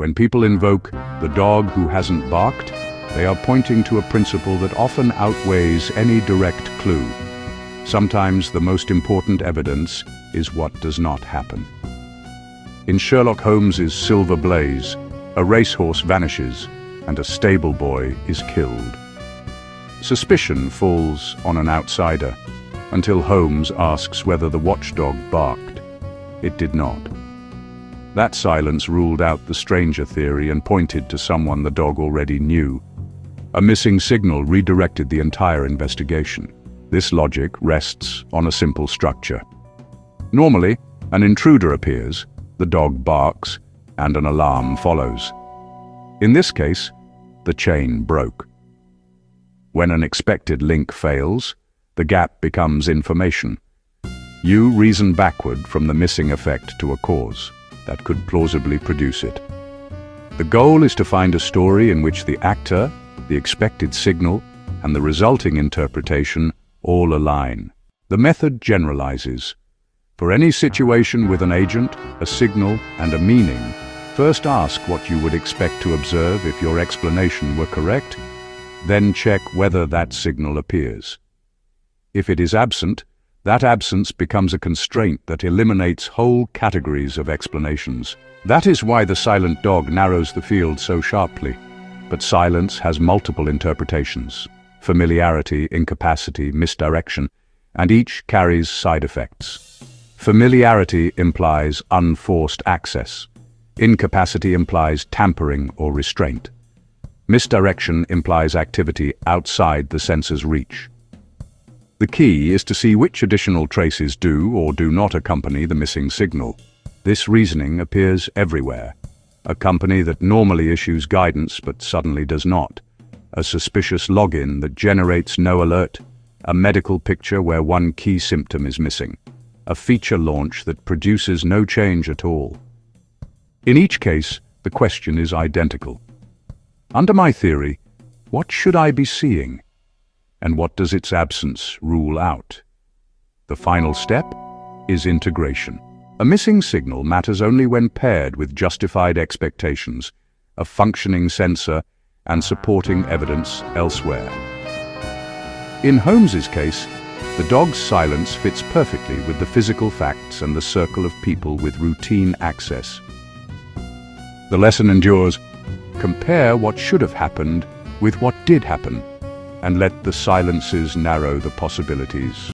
When people invoke the dog who hasn't barked, they are pointing to a principle that often outweighs any direct clue. Sometimes the most important evidence is what does not happen. In Sherlock Holmes's Silver Blaze, a racehorse vanishes and a stable boy is killed. Suspicion falls on an outsider until Holmes asks whether the watchdog barked. It did not. That silence ruled out the stranger theory and pointed to someone the dog already knew. A missing signal redirected the entire investigation. This logic rests on a simple structure. Normally, an intruder appears, the dog barks, and an alarm follows. In this case, the chain broke. When an expected link fails, the gap becomes information. You reason backward from the missing effect to a cause that could plausibly produce it. The goal is to find a story in which the actor, the expected signal, and the resulting interpretation all align. The method generalizes. For any situation with an agent, a signal, and a meaning, first ask what you would expect to observe if your explanation were correct, then check whether that signal appears. If it is absent, that absence becomes a constraint that eliminates whole categories of explanations. That is why the silent dog narrows the field so sharply. But silence has multiple interpretations: familiarity, incapacity, misdirection, and each carries side effects. Familiarity implies unforced access. Incapacity implies tampering or restraint. Misdirection implies activity outside the sensor's reach. The key is to see which additional traces do or do not accompany the missing signal. This reasoning appears everywhere. A company that normally issues guidance but suddenly does not. A suspicious login that generates no alert. A medical picture where one key symptom is missing. A feature launch that produces no change at all. In each case, the question is identical. Under my theory, what should I be seeing? And what does its absence rule out? The final step is integration. A missing signal matters only when paired with justified expectations, a functioning sensor, and supporting evidence elsewhere. In Holmes's case, the dog's silence fits perfectly with the physical facts and the circle of people with routine access. The lesson endures: compare what should have happened with what did happen, and let the silences narrow the possibilities.